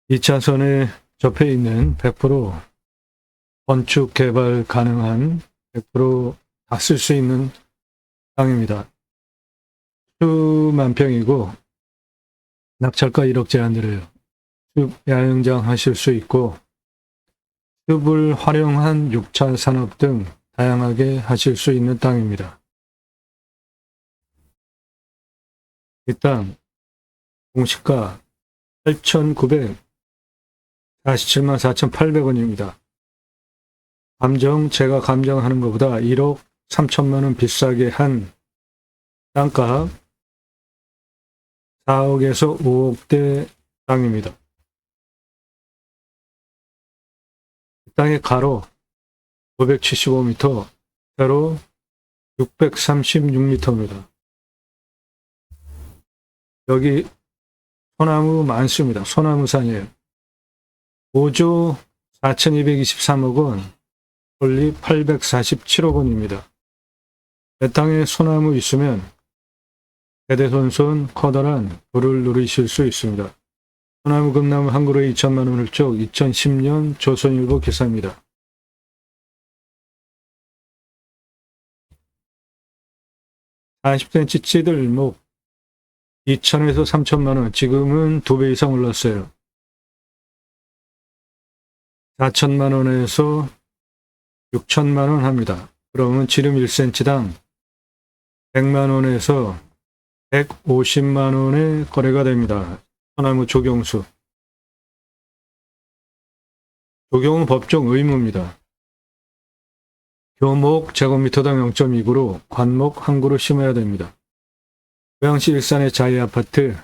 2차선에 접해 있는 100% 건축 개발 가능한 100% 다 쓸 수 있는 땅입니다. 수만 평이고 낙찰가 1억 제한드려요. 숲 야영장 하실 수 있고 숲을 활용한 6차 산업 등 다양하게 하실 수 있는 땅입니다. 이 땅 공시가 8,947만 4,800원입니다. 제가 감정하는 것보다 1억 3천만 원 비싸게 한 땅값 4억에서 5억대 땅입니다. 이 땅의 가로 575m, 세로 636m입니다. 여기 소나무 많습니다. 소나무산이에요. 5조 4,223억 원, 설립 847억 원입니다. 내 땅에 소나무 있으면 대대손손 커다란 부를 누리실 수 있습니다. 소나무 금나무 한 그루에 2천만 원을 쪽 2010년 조선일보 기사입니다. 40cm 찌들목 2천에서 3천만 원, 지금은 2배 이상 올랐어요. 4천만 원에서 6천만 원 합니다. 그러면 지름 1cm당 100만 원에서 150만 원의 거래가 됩니다. 소나무 조경수. 조경은 법정 의무입니다. 교목 제곱미터당 0.2그루, 관목 한 그루 심어야 됩니다. 고양시 일산의 자이 아파트,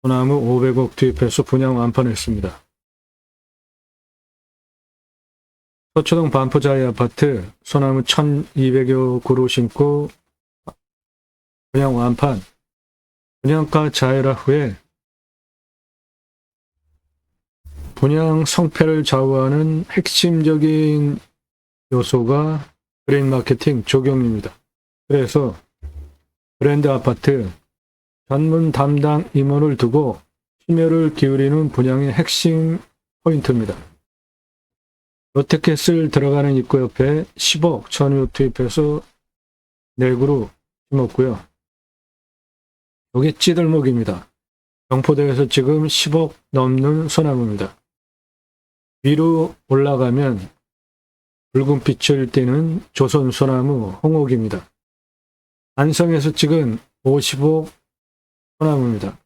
소나무 500억 투입해서 분양 완판했습니다. 서초동 반포 자이 아파트, 소나무 1200여 그루 심고 분양 완판. 분양가 자해라 후에 분양 성패를 좌우하는 핵심적인 요소가 그린 마케팅 조경입니다. 그래서 브랜드 아파트 전문 담당 임원을 두고 심혈을 기울이는 분양의 핵심 포인트입니다. 롯데캐슬 들어가는 입구 옆에 10억 전유 투입해서 4그루 심었고요. 여기 찌들목입니다. 경포대에서 지금 10억 넘는 소나무입니다. 위로 올라가면 붉은 빛을 띠는 조선 소나무 홍옥입니다. 안성에서 찍은 50억 소나무입니다.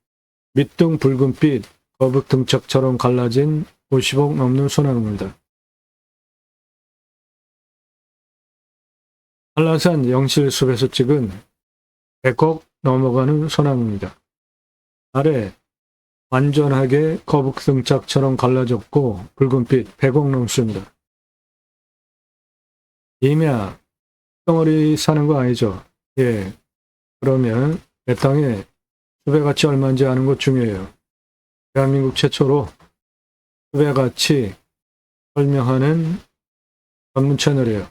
밑둥 붉은빛 거북 등짝처럼 갈라진 50억 넘는 소나무입니다. 한라산 영실숲에서 찍은 100억 넘어가는 소나무입니다. 아래 완전하게 거북 등짝처럼 갈라졌고 붉은빛 100억 넘습니다. 임야 덩어리 사는 거 아니죠? 예. 그러면 내 땅에 숲의 가치 얼마인지 아는 것 중요해요. 대한민국 최초로 숲의 가치 설명하는 전문 채널이에요.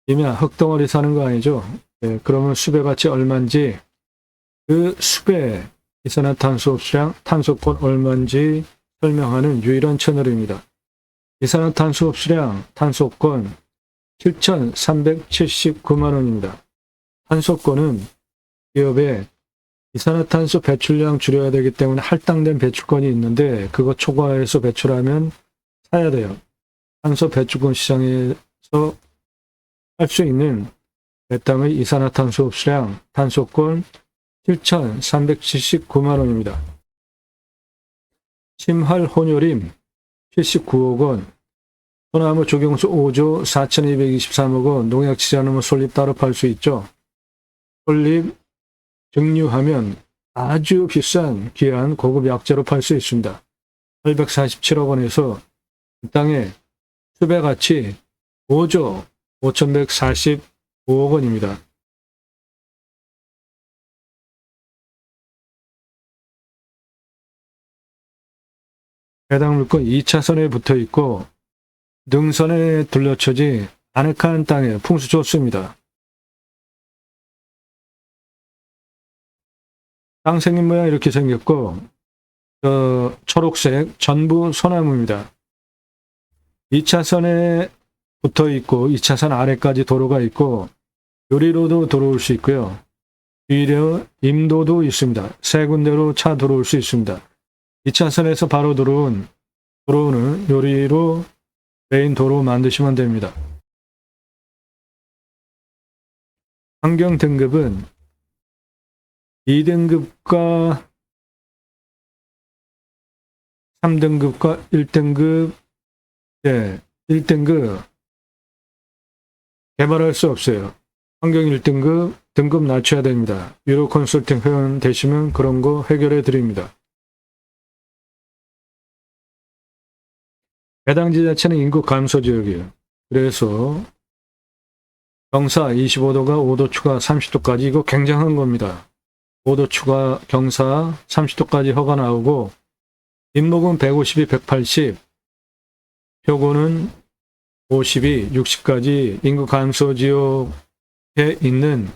임야 흙덩어리 사는 거 아니죠? 예. 그러면 숲의 가치 얼마인지 그 숲의 이산화탄소 흡수량, 탄소권 얼마인지 설명하는 유일한 채널입니다. 이산화탄소 흡수량, 탄소권 7,379만 원입니다. 탄소권은 기업의 이산화탄소 배출량 줄여야 되기 때문에 할당된 배출권이 있는데 그거 초과해서 배출하면 사야 돼요. 탄소 배출권 시장에서 할 수 있는 내 땅의 이산화탄소 흡수량, 탄소권 7,379만 원입니다. 심할 혼요림 79억 원, 소나무 조경수 5조 4,223억 원, 농약 치지 않으면 솔잎 따로 팔 수 있죠. 솔잎 증류하면 아주 비싼 귀한 고급 약재로 팔 수 있습니다. 847억 원에서 이 땅의 숲의 가치 5조 5,145억 원입니다. 해당 물건 2차선에 붙어 있고 능선에 둘러쳐지 아늑한 땅에 풍수 좋습니다. 땅 생긴 모양 이렇게 생겼고 초록색 전부 소나무입니다. 2차선에 붙어 있고 2차선 아래까지 도로가 있고 요리로도 들어올 수 있고요. 뒤려 임도도 있습니다. 세 군데로 차 들어올 수 있습니다. 2차선에서 바로 들어오는 요리로 메인 도로 만드시면 됩니다. 환경 등급은 2등급과 3등급과 1등급, 1등급 개발할 수 없어요. 환경 1등급 등급 낮춰야 됩니다. 유로 컨설팅 회원 되시면 그런 거 해결해 드립니다. 해당 지자체는 인구 감소 지역이에요. 그래서 경사 25도가 5도 추가 30도까지 이거 굉장한 겁니다. 5도 추가 경사 30도까지 허가 나오고 뒷목은 152, 180, 표고는 52, 60까지 인구 감소 지역에 있는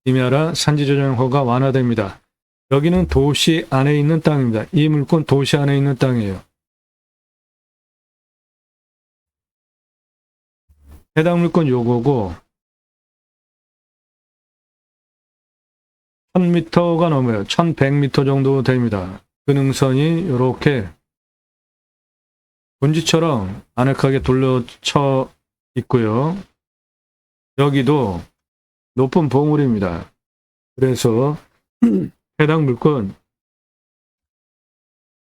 임야라 산지조정 허가 완화됩니다. 여기는 도시 안에 있는 땅입니다. 이 물건 도시 안에 있는 땅이에요. 해당 물건 요거고 1000m가 넘어요. 1100m 정도 됩니다. 그 능선이 이렇게 분지처럼 아늑하게 둘러쳐 있고요. 여기도 높은 봉우리입니다. 그래서 해당 물건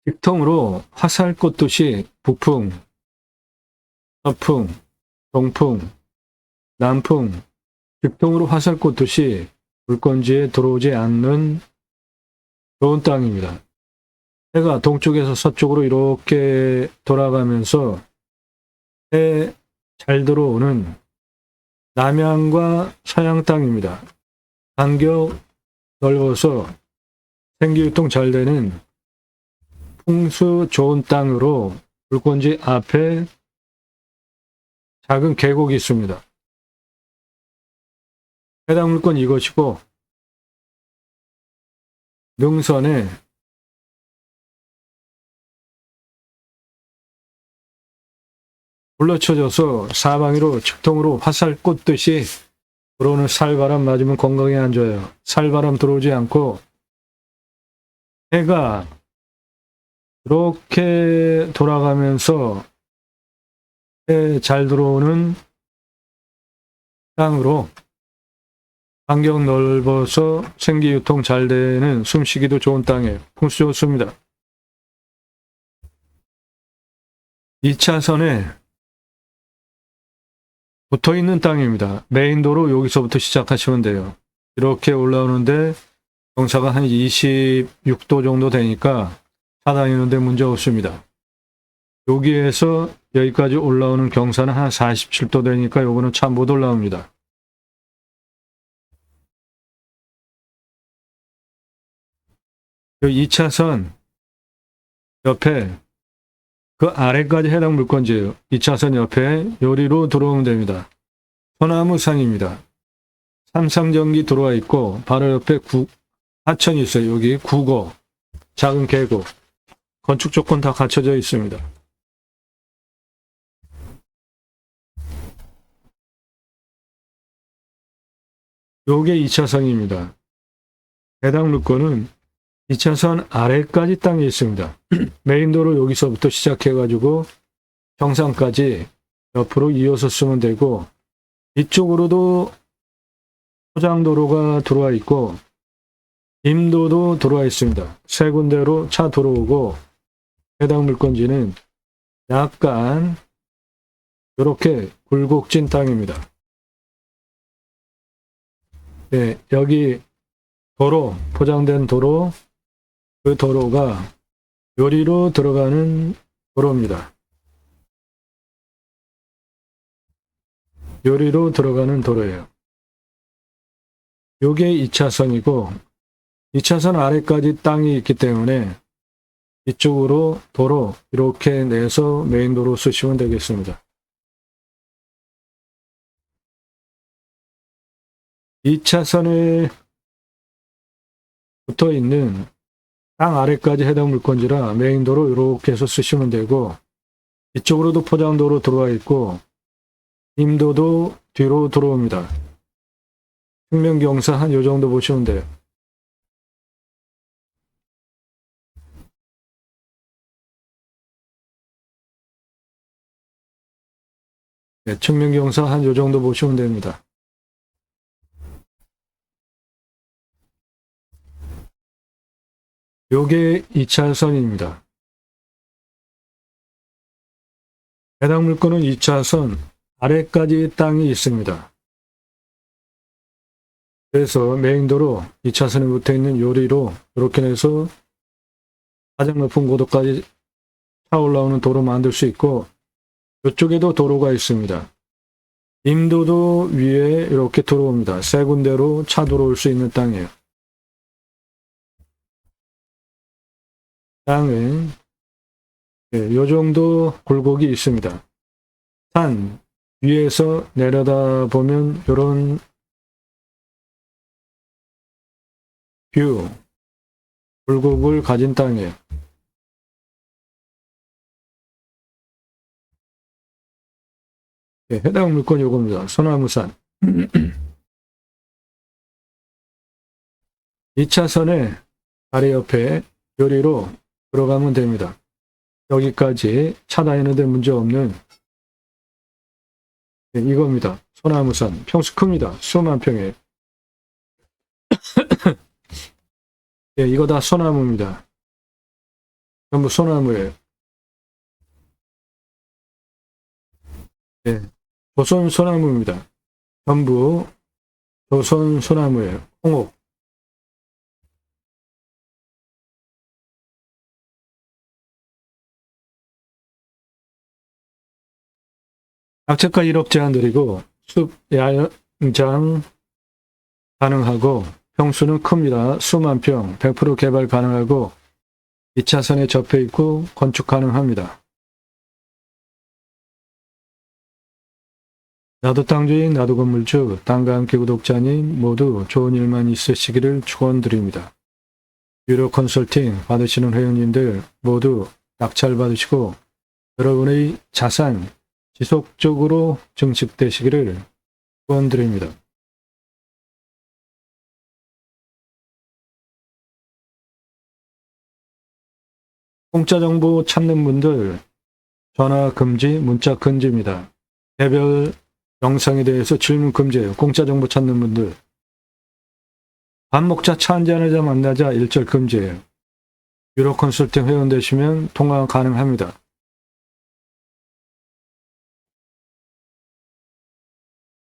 직통으로 화살 꽂듯이 북풍, 서풍, 동풍, 남풍, 직통으로 화살 꽂듯이 물건지에 들어오지 않는 좋은 땅입니다. 해가 동쪽에서 서쪽으로 이렇게 돌아가면서 해 잘 들어오는 남양과 서양 땅입니다. 간격 넓어서 생기유통 잘 되는 풍수 좋은 땅으로 물건지 앞에 작은 계곡이 있습니다. 해당 물건 이것이고 능선에 불러쳐져서 사방으로 직통으로 화살 꽂듯이 들어오는 살바람 맞으면 건강에 안 좋아요. 살바람 들어오지 않고 해가 이렇게 돌아가면서 해 잘 들어오는 땅으로 간격 넓어서 생기유통 잘 되는 숨쉬기도 좋은 땅이에요. 풍수 좋습니다. 2차선에 붙어있는 땅입니다. 메인도로 여기서부터 시작하시면 돼요. 이렇게 올라오는데 경사가 한 26도 정도 되니까 차 다니는데 문제 없습니다. 여기에서 여기까지 올라오는 경사는 한 47도 되니까 요거는 차 못 올라옵니다. 요 2차선 옆에 그 아래까지 해당 물건지예요. 2차선 옆에 요리로 들어오면 됩니다. 소나무산입니다. 삼성전기 들어와 있고 바로 옆에 하천이 있어요. 여기 국어, 작은 계곡, 건축 조건 다 갖춰져 있습니다. 요게 2차선입니다. 해당 물건은 2차선 아래까지 땅이 있습니다. 메인도로 여기서부터 시작해가지고 정상까지 옆으로 이어서 쓰면 되고 이쪽으로도 포장도로가 들어와 있고 임도도 들어와 있습니다. 세 군데로 차 들어오고 해당 물건지는 약간 이렇게 굴곡진 땅입니다. 네, 여기 도로, 포장된 도로, 그 도로가 요리로 들어가는 도로입니다. 요리로 들어가는 도로예요. 요게 2차선이고 2차선 아래까지 땅이 있기 때문에 이쪽으로 도로 이렇게 내서 메인도로 쓰시면 되겠습니다. 2차선에 붙어 있는 땅 아래까지 해당 물건지라 메인도로 이렇게 해서 쓰시면 되고, 이쪽으로도 포장도로 들어와 있고, 임도도 뒤로 들어옵니다. 측면경사 한 요 정도 보시면 돼요. 네, 측면경사 한 요 정도 보시면 됩니다. 요게 2차선입니다. 해당 물건은 2차선 아래까지 땅이 있습니다. 그래서 메인도로 2차선에 붙어 있는 요리로 이렇게 해서 가장 높은 고도까지 차 올라오는 도로 만들 수 있고, 이쪽에도 도로가 있습니다. 임도도 위에 이렇게 들어옵니다. 세 군데로 차 들어올 수 있는 땅이에요. 땅에 요 정도 굴곡이 있습니다. 산 위에서 내려다 보면 이런 뷰, 굴곡을 가진 땅이에요. 네, 해당 물건 요겁니다. 소나무산. 2차선에 아래 옆에 요리로 들어가면 됩니다. 여기까지 차 다니는데 문제 없는 이겁니다. 소나무산. 평수 큽니다. 수만 평에. 네, 이거 다 소나무입니다. 전부 소나무예요. 네, 조선 소나무입니다. 전부 조선 소나무예요. 홍옥. 낙찰가 1억 제한 드리고 숲 야장 가능하고 평수는 큽니다. 수만 평, 100% 개발 가능하고 2차선에 접해 있고 건축 가능합니다. 나도 땅주인, 나도 건물주, 땅과 함께 구독자님 모두 좋은 일만 있으시기를 축원드립니다. 유료 컨설팅 받으시는 회원님들 모두 낙찰 받으시고 여러분의 자산 지속적으로 증식되시기를 축원드립니다. 공짜 정보 찾는 분들 전화 금지, 문자 금지입니다. 개별 영상에 대해서 질문 금지예요. 공짜 정보 찾는 분들. 밥 먹자, 차 한잔하자, 만나자 일절 금지예요. 유료 컨설팅 회원 되시면 통화 가능합니다.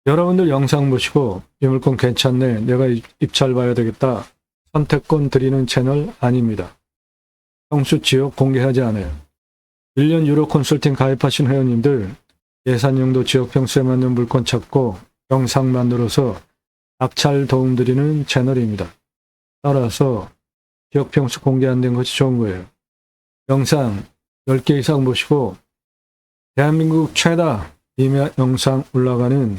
여러분들 영상 보시고 이 물건 괜찮네, 내가 입찰 봐야 되겠다, 선택권 드리는 채널 아닙니다. 평수 지역 공개하지 않아요. 1년 유료 컨설팅 가입하신 회원님들 예산용도 지역 평수에 맞는 물건 찾고 영상 만들어서 낙찰 도움 드리는 채널입니다. 따라서 지역 평수 공개 안 된 것이 좋은 거예요. 영상 10개 이상 보시고 대한민국 최다 임야 영상 올라가는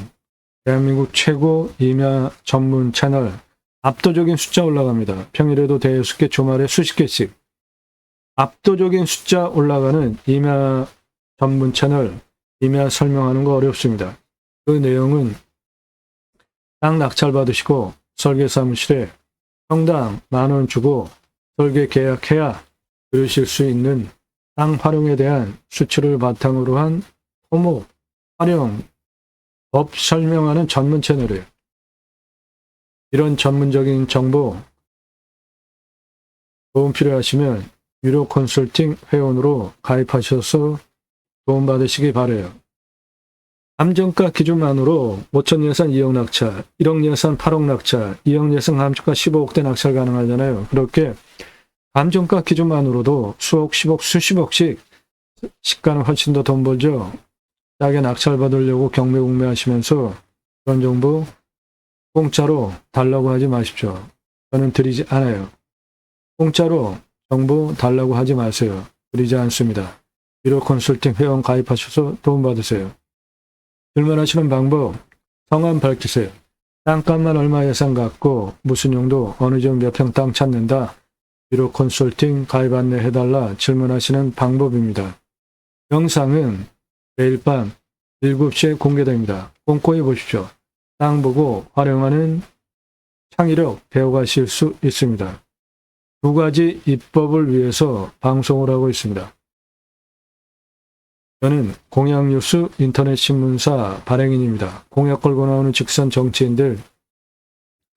대한민국 최고 임야 전문 채널 압도적인 숫자 올라갑니다. 평일에도 대여섯 개, 주말에 수십 개씩. 압도적인 숫자 올라가는 임야 전문 채널, 임야 설명하는 거 어렵습니다. 그 내용은 땅 낙찰 받으시고 설계사무실에 평당 10,000원 주고 설계 계약해야 들으실 수 있는 땅 활용에 대한 수치를 바탕으로 한 토목, 활용, 법 설명하는 전문 채널이에요. 이런 전문적인 정보 도움 필요하시면 유료 컨설팅 회원으로 가입하셔서 도움받으시기 바라요. 감정가 기준만으로 5천 예산 2억 낙찰, 1억 예산 8억 낙찰, 2억 예산 감정가 15억대 낙찰 가능하잖아요. 그렇게 감정가 기준만으로도 수억, 10억, 수십억씩 시가는 훨씬 더 돈 벌죠. 싸게 낙찰 받으려고 경매공매 하시면서 그런 정보 공짜로 달라고 하지 마십시오. 저는 드리지 않아요. 공짜로 정보 달라고 하지 마세요. 드리지 않습니다. 유료 컨설팅 회원 가입하셔서 도움받으세요. 질문하시는 방법, 성함 밝히세요. 땅값만 얼마 예산 갖고 무슨 용도, 어느 지역 몇 평 땅 찾는다. 유료 컨설팅 가입 안내해달라 질문하시는 방법입니다. 영상은 매일 밤 7시에 공개됩니다. 꼼꼼히 보십시오. 땅 보고 활용하는 창의력 배워가실 수 있습니다. 2가지 입법을 위해서 방송을 하고 있습니다. 저는 공약뉴스 인터넷 신문사 발행인입니다. 공약 걸고 나오는 직선 정치인들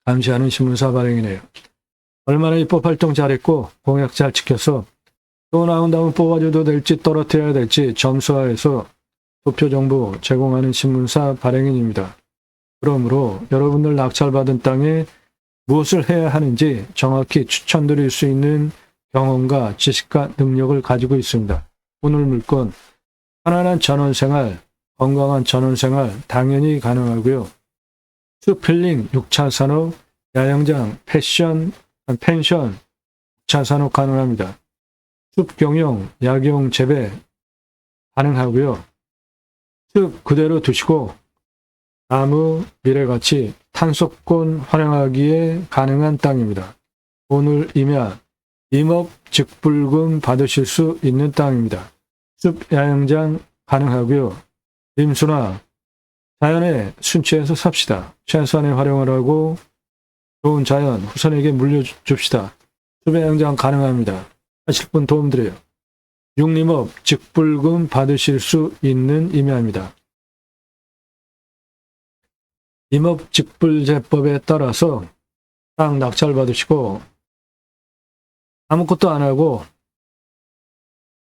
감시하는 신문사 발행이네요. 얼마나 입법 활동 잘했고 공약 잘 지켜서 또 나온다면 뽑아줘도 될지 떨어뜨려야 될지 점수화해서 투표 정보 제공하는 신문사 발행인입니다. 그러므로 여러분들 낙찰받은 땅에 무엇을 해야 하는지 정확히 추천드릴 수 있는 경험과 지식과 능력을 가지고 있습니다. 오늘 물건 편안한 전원생활, 건강한 전원생활 당연히 가능하고요. 숲힐링, 6차 산업, 야영장, 펜션, 6차 산업 가능합니다. 숲경영, 약용 재배 가능하고요. 숲 그대로 두시고 나무, 미래가치, 탄소권 활용하기에 가능한 땅입니다. 오늘 임야, 임업 직불금 받으실 수 있는 땅입니다. 숲 야영장 가능하고요. 임수나 자연에 순치해서 삽시다. 최소한의 활용을 하고 좋은 자연 후손에게 물려줍시다. 숲 야영장 가능합니다. 하실 분 도움드려요. 육림업 직불금 받으실 수 있는 임야입니다. 임업직불제법에 따라서 땅 낙찰 받으시고 아무것도 안 하고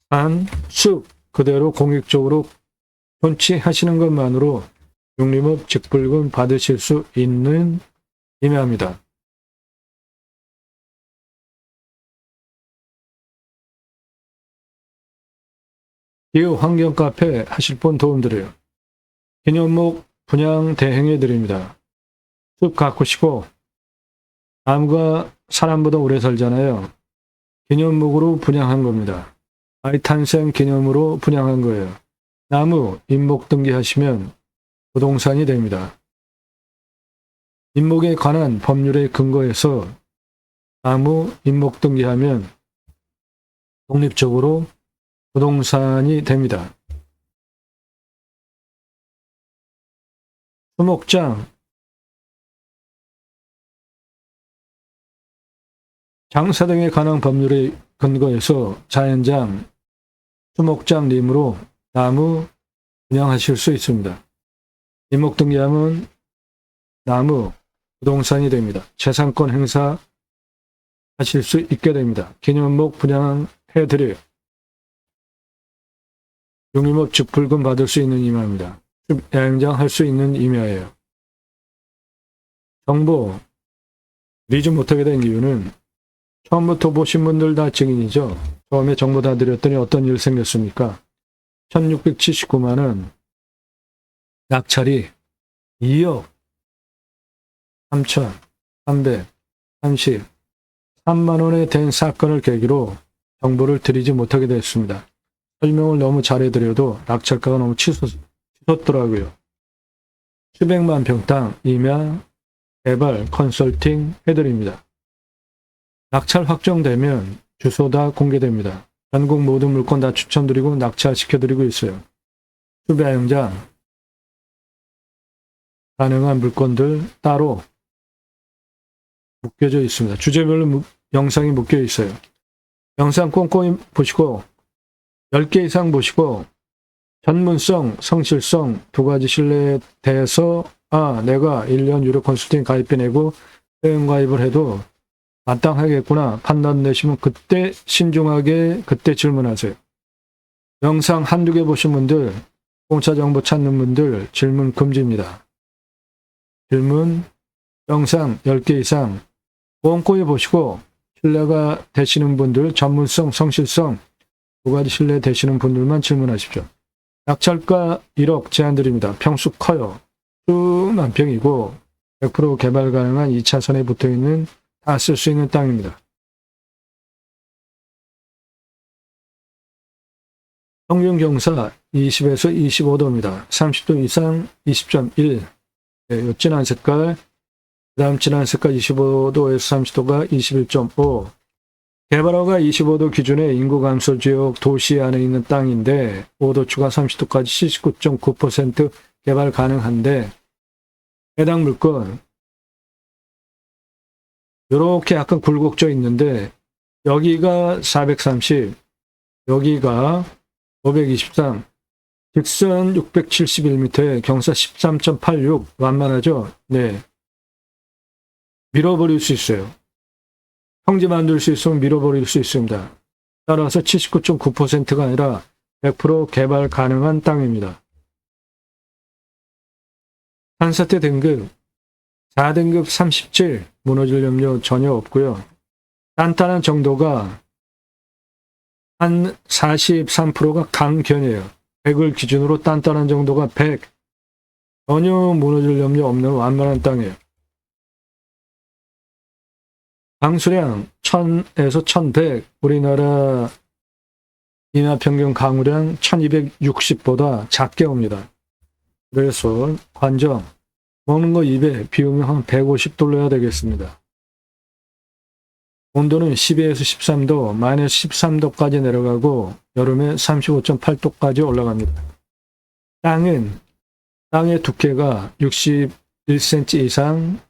산, 숲 그대로 공익적으로 존치하시는 것만으로 육림업 직불금 받으실 수 있는 임야입니다. 기후 환경 카페 하실 분 도움드려요. 기념목 분양 대행해 드립니다. 숲 가꾸시고 나무가 사람보다 오래 살잖아요. 기념목으로 분양한 겁니다. 아이 탄생 기념으로 분양한 거예요. 나무 임목 등기하시면 부동산이 됩니다. 임목에 관한 법률에 근거해서 나무 임목 등기하면 독립적으로 부동산이 됩니다. 수목장, 장사 등에 관한 법률에 근거해서 자연장, 수목장 림으로 나무 분양하실 수 있습니다. 임목 등기하면 나무 부동산이 됩니다. 재산권 행사 하실 수 있게 됩니다. 기념목 분양해 드려요. 육림업 직불금 받을 수 있는 임야입니다. 야영장 할 수 있는 임야예요. 정보 리즈 못하게 된 이유는 처음부터 보신 분들 다 증인이죠. 처음에 정보 다 드렸더니 어떤 일 생겼습니까? 1679만원 낙찰이 2억 3,333만원에 된 사건을 계기로 정보를 드리지 못하게 됐습니다. 설명을 너무 잘해드려도 낙찰가가 너무 치솟더라고요. 수백만 평 땅 임야 개발 컨설팅 해드립니다. 낙찰 확정되면 주소 다 공개됩니다. 전국 모든 물건 다 추천드리고 낙찰시켜드리고 있어요. 숲야영장 가능한 물건들 따로 묶여져 있습니다. 주제별로 영상이 묶여 있어요. 영상 꼼꼼히 보시고 10개 이상 보시고 전문성, 성실성 2가지 신뢰에 대해서 내가 1년 유료 컨설팅 가입비 내고 회원가입을 해도 마땅하겠구나 판단 내시면 그때 신중하게 그때 질문하세요. 영상 한두 개 보신 분들, 공짜 정보 찾는 분들 질문 금지입니다. 질문, 영상 10개 이상 꼼꼼히 보시고 신뢰가 되시는 분들, 전문성, 성실성 2가지 신뢰 되시는 분들만 질문하십시오. 낙찰가 1억 제한드립니다. 평수 커요. 수만 평이고 100% 개발 가능한 2차선에 붙어있는 다 쓸 수 있는 땅입니다. 평균 경사 20에서 25도입니다. 30도 이상 20.1. 네, 진한 색깔. 그 다음 진한 색깔 25도에서 30도가 21.5. 개발허가 25도 기준의 인구 감소 지역 도시 안에 있는 땅인데 5도 추가 30도까지 79.9% 개발 가능한데 해당 물건 이렇게 약간 굴곡져 있는데 여기가 430, 여기가 523, 직선 671m에 경사 13.86 완만하죠? 네. 밀어버릴 수 있어요. 평지 만들 수 있으면 밀어버릴 수 있습니다. 따라서 79.9%가 아니라 100% 개발 가능한 땅입니다. 산사태 등급 4등급 37 무너질 염려 전혀 없고요. 단단한 정도가 한 43%가 강견이에요. 100을 기준으로 단단한 정도가 100. 전혀 무너질 염려 없는 완만한 땅이에요. 강수량 1000에서 1100, 우리나라 인하평균 강우량 1260보다 작게 옵니다. 그래서 관정, 먹는 거 입에 비우면 한 150 돌려야 되겠습니다. 온도는 12에서 13도, 마이너스 13도까지 내려가고 여름에 35.8도까지 올라갑니다. 땅의 두께가 61cm 이상,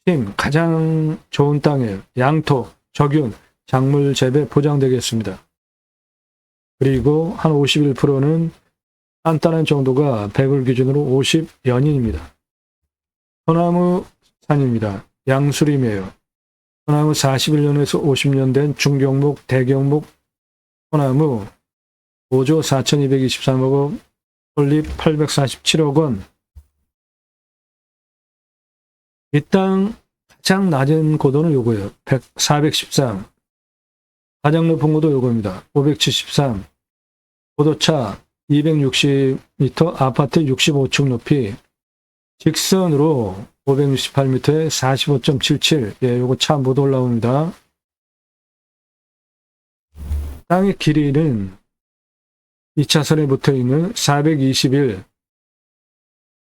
힘, 가장 좋은 땅이에요. 양토, 적윤, 작물 재배 보장되겠습니다. 그리고 한 51%는 단단한 정도가 100을 기준으로 50연인입니다. 소나무 산입니다. 양수림이에요. 소나무 41년에서 50년 된 중경목, 대경목 소나무 5조 4,223억 원, 설립 847억 원. 이 땅 가장 낮은 고도는 요거예요. 413. 가장 높은 고도 요겁니다. 573. 고도차 260m, 아파트 65층 높이, 직선으로 568m에 45.77. 예, 요거 차 못 올라옵니다. 땅의 길이는 2차선에 붙어 있는 421.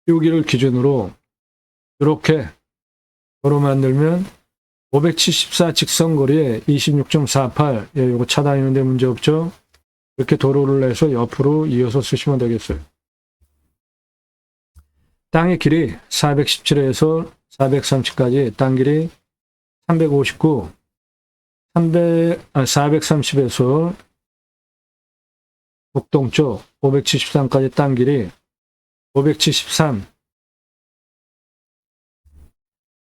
여기를 기준으로 이렇게 도로 만들면 574 직선거리에 26.48. 예, 요거 차 다니는데 문제 없죠? 이렇게 도로를 내서 옆으로 이어서 쓰시면 되겠어요. 땅의 길이 417에서 430까지 땅 길이 359, 430에서 북동쪽 573까지 땅 길이 573,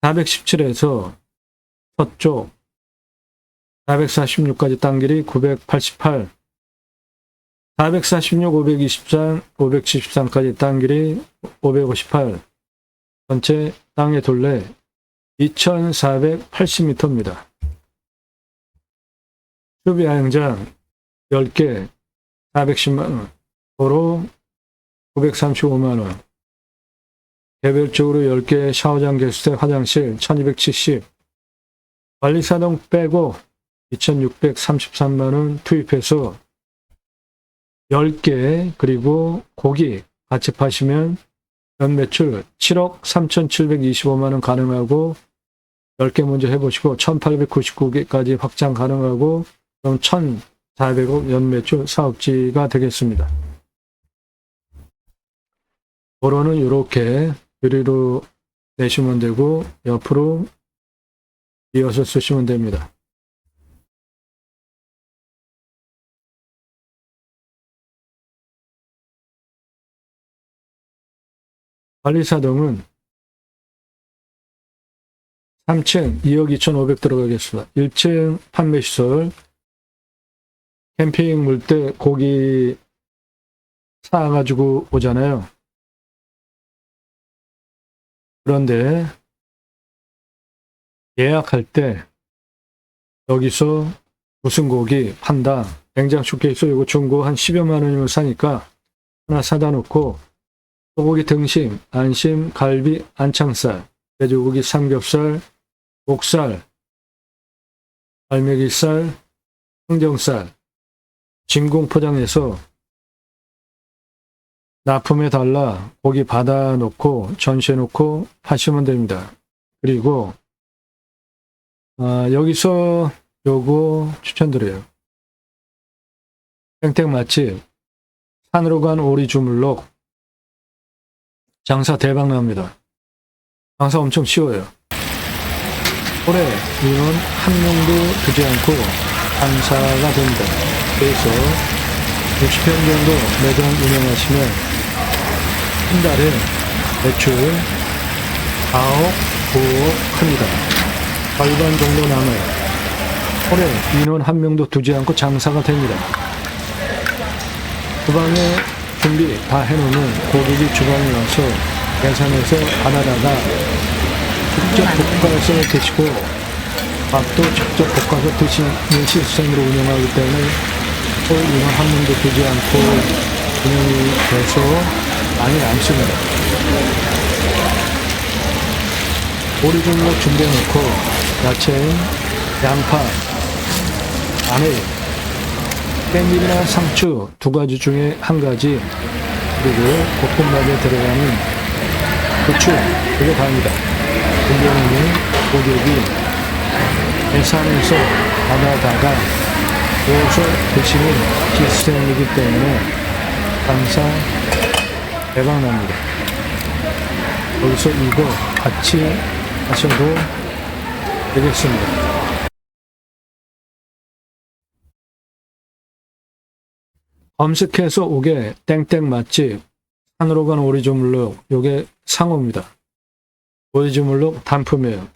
417에서 서쪽 446까지 땅 길이 988, 446, 523, 573까지 땅 길이 558, 전체 땅의 둘레 2480m입니다. 수비야영장 10개 410만원, 도로 935만원, 개별적으로 10개 샤워장 개수대 화장실 1270, 관리사동 빼고 2633만원 투입해서 10개, 그리고 고기 같이 파시면 연매출 7억 3,725만원 가능하고, 10개 먼저 해보시고 1899개까지 확장 가능하고 그럼 1,400억 연매출 사업지가 되겠습니다. 도로는 이렇게 유리로 내시면 되고 옆으로 이어서 쓰시면 됩니다. 관리사동은 3층 2억 2,500 들어가겠습니다. 1층 판매시설, 캠핑 물때 고기 사가지고 오잖아요. 그런데 예약할 때 여기서 무슨 고기 판다, 냉장 쇼케이스 이거 중고 한 10여만 원이면 사니까 하나 사다 놓고 소고기 등심, 안심, 갈비, 안창살, 돼지고기, 삼겹살, 목살, 알매기살, 항정살 진공 포장해서 납품해 달라 고기 받아 놓고 전시해 놓고 파시면 됩니다. 그리고 여기서 요거 추천드려요. 땡땡 맛집 산으로 간 오리 주물럭 장사 대박 납니다. 장사 엄청 쉬워요. 올해 인원 한 명도 두지 않고 장사가 됩니다. 그래서 60평 정도 매장 운영하시면 한 달에 매출 4억, 5억 합니다. 절반 정도 남아요. 올해 인원 한 명도 두지 않고 장사가 됩니다. 주방에 준비 다 해놓으면 고객이 주방에 와서 계산해서 받아다가 직접 볶아서 드시고 밥도 직접 볶아서 드시는 시스템으로 운영하기 때문에 또 인원 한 명도 두지 않고 운영이 돼서 많이 남습니다. 오리주물럭 준비해놓고 야채, 양파, 마늘, 깻잎이나 상추 두 가지 중에 한 가지, 그리고 볶음밥에 들어가는 고추, 그게 다입니다. 준비해놓으면 고객이 계산해서 받아다가 모아서 드시는 시스템이기 때문에 장사 대박납니다. 여기서 이거 같이 하셔도 되겠습니다. 검색해서 오게 땡땡 맛집 산으로 간 오리주물럭, 요게 상호입니다. 오리주물럭 단품이에요.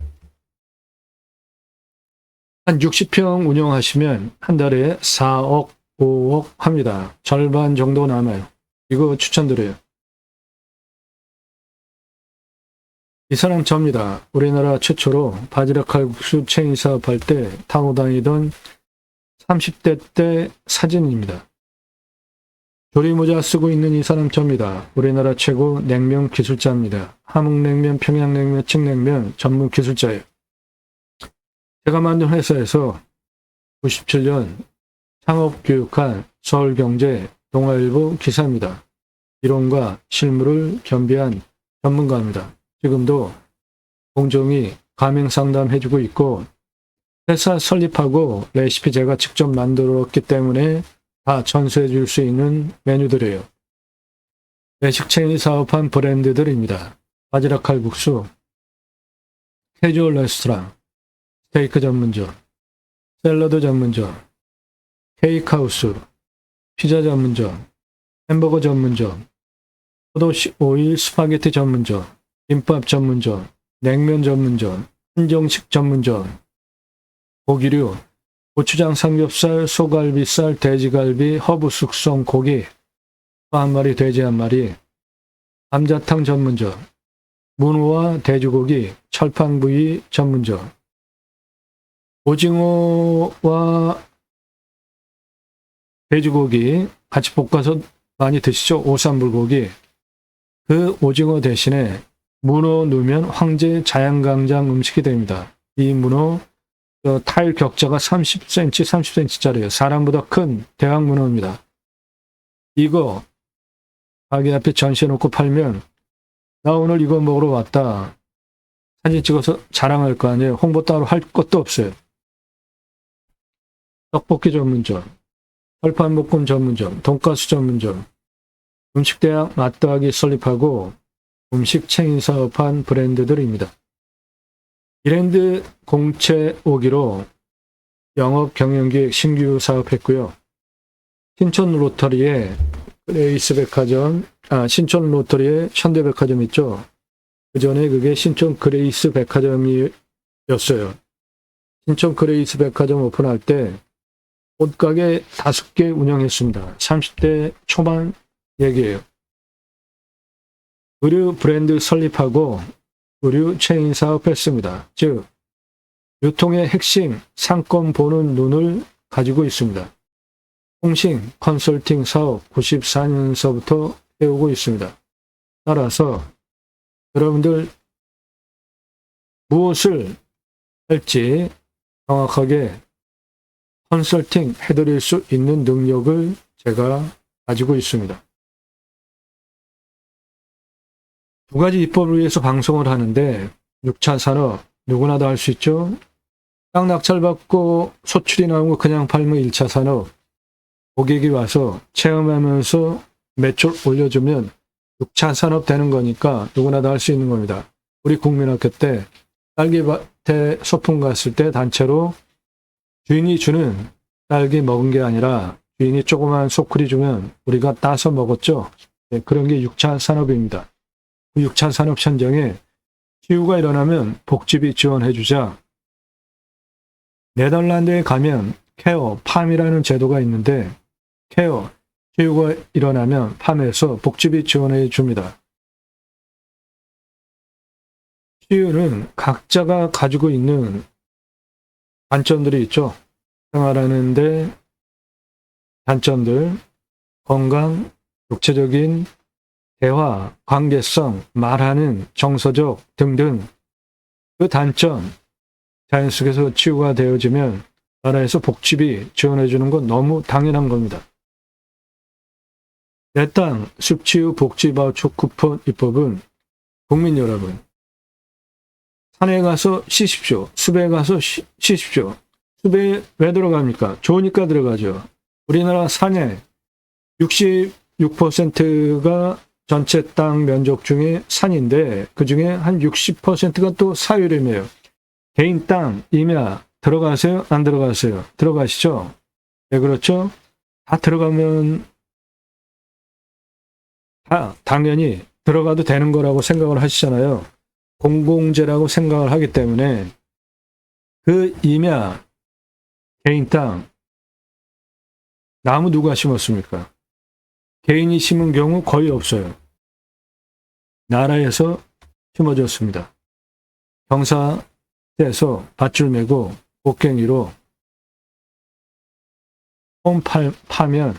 한 60평 운영하시면 한 달에 4억, 5억 합니다. 절반 정도 남아요. 이거 추천드려요. 이 사람 접니다. 우리나라 최초로 바지락 칼국수 체인 사업할 때 타고 다니던 30대 때 사진입니다. 조리모자 쓰고 있는 이 사람 접니다. 우리나라 최고 냉면 기술자입니다. 함흥냉면, 평양냉면, 칡냉면 전문 기술자예요. 제가 만든 회사에서 97년 창업교육한 서울경제 동아일보 기사입니다. 이론과 실무를 겸비한 전문가입니다. 지금도 공정위 가맹상담 해주고 있고 회사 설립하고 레시피 제가 직접 만들었기 때문에 다 전수해 줄 수 있는 메뉴들이에요. 외식 체인 사업한 브랜드들입니다. 바지락 칼국수, 캐주얼 레스토랑, 스테이크 전문점, 샐러드 전문점, 케이크하우스, 피자 전문점, 햄버거 전문점, 포도 오일 스파게티 전문점, 김밥 전문점, 냉면 전문점, 한정식 전문점, 고기류, 고추장 삼겹살, 소갈비살, 돼지갈비, 허브 숙성 고기, 한 마리, 돼지 한 마리, 감자탕 전문점, 문어와 돼지고기, 철판구이 전문점, 오징어와 돼지고기 같이 볶아서 많이 드시죠? 오삼불고기. 그 오징어 대신에 문어 넣으면 황제 자양강장 음식이 됩니다. 이 문어 타일 격자가 30cm, 30cm짜리예요. 사람보다 큰 대왕 문어입니다. 이거 가게 앞에 전시해놓고 팔면 나 오늘 이거 먹으러 왔다. 사진 찍어서 자랑할 거 아니에요. 홍보 따로 할 것도 없어요. 떡볶이 전문점, 철판볶음 전문점, 돈가스 전문점, 음식대학 맛더하기 설립하고 음식 체인 사업한 브랜드들입니다. 브랜드 공채 오기로 영업 경영기획 신규 사업했고요. 신촌 로터리에 레이스 백화점, 신촌 로터리에 현대백화점 있죠. 그 전에 그게 신촌 그레이스 백화점이었어요. 신촌 그레이스 백화점 오픈할 때 옷가게 5개 운영했습니다. 30대 초반 얘기예요. 의류 브랜드 설립하고 의류 체인 사업했습니다. 즉 유통의 핵심 상권 보는 눈을 가지고 있습니다. 통신 컨설팅 사업 94년서부터 해오고 있습니다. 따라서 여러분들 무엇을 할지 정확하게 컨설팅 해드릴 수 있는 능력을 제가 가지고 있습니다. 두 가지 입법을 위해서 방송을 하는데 6차 산업 누구나 다 할 수 있죠. 땅 낙찰받고 소출이 나오고 그냥 팔면 1차 산업. 고객이 와서 체험하면서 매출 올려주면 6차 산업 되는 거니까 누구나 다 할 수 있는 겁니다. 우리 국민학교 때 딸기밭에 소풍 갔을 때 단체로 주인이 주는 딸기 먹은 게 아니라 주인이 조그만 소쿠리 주면 우리가 따서 먹었죠. 네, 그런 게 6차 산업입니다. 6차 산업 현장에 치유가 일어나면 복지비 지원해주자. 네덜란드에 가면 케어, 팜이라는 제도가 있는데 케어, 치유가 일어나면 팜에서 복지비 지원해 줍니다. 치유는 각자가 가지고 있는 단점들이 있죠. 생활하는데 단점들, 건강, 육체적인 대화, 관계성, 말하는, 정서적 등등 그 단점 자연 속에서 치유가 되어지면 나라에서 복지비 지원해 주는 건 너무 당연한 겁니다. 내 땅 숲치유 복지바우처 쿠폰 입법은 국민 여러분 산에 가서 쉬십시오. 숲에 가서 쉬십시오. 숲에 왜 들어갑니까? 좋으니까 들어가죠. 우리나라 산에 66%가 전체 땅 면적 중에 산인데 그 중에 한 60%가 또 사유림이에요. 개인 땅, 임야 들어가세요? 안 들어가세요? 들어가시죠? 네, 그렇죠? 다 들어가면 다 당연히 들어가도 되는 거라고 생각을 하시잖아요. 공공재라고 생각을 하기 때문에 그 임야, 개인 땅, 나무 누가 심었습니까? 개인이 심은 경우 거의 없어요. 나라에서 심어줬습니다. 경사에서 밧줄 메고 곡괭이로 홈 파면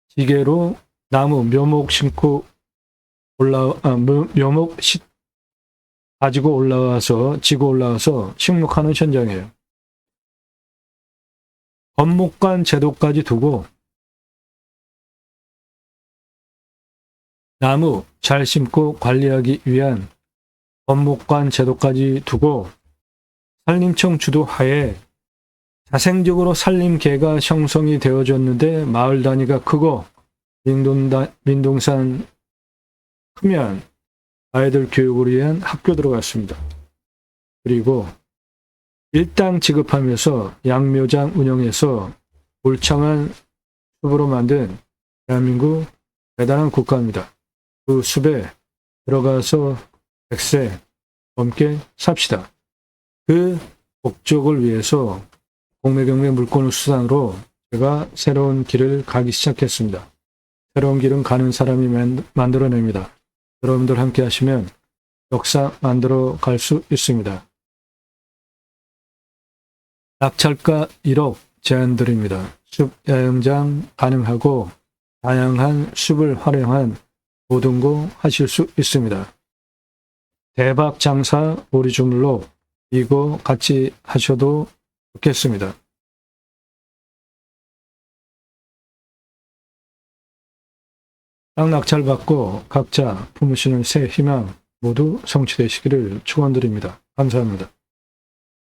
지게로 나무 묘목 심고 묘목 가지고 올라와서 지고 올라와서 식목하는 현장이에요. 법목관 제도까지 두고 나무 잘 심고 관리하기 위한 법목관 제도까지 두고 산림청 주도하에 자생적으로 산림계가 형성이 되어졌는데 마을 단위가 크고 민둥산 크면 아이들 교육을 위한 학교 들어갔습니다. 그리고 일당 지급하면서 양묘장 운영해서 울창한 숲으로 만든 대한민국 대단한 국가입니다. 그 숲에 들어가서 100세 넘게 삽시다. 그 목적을 위해서 공매경매 물건을 수단으로 제가 새로운 길을 가기 시작했습니다. 새로운 길은 가는 사람이 만들어냅니다. 여러분들 함께 하시면 역사 만들어 갈 수 있습니다. 낙찰가 1억 제안 드립니다. 숲 야영장 가능하고 다양한 숲을 활용한 모등고 하실 수 있습니다. 대박 장사 우리 주물로 이거 같이 하셔도 좋겠습니다. 땅 낙찰 받고 각자 품으시는 새 희망 모두 성취되시기를 축원드립니다. 감사합니다.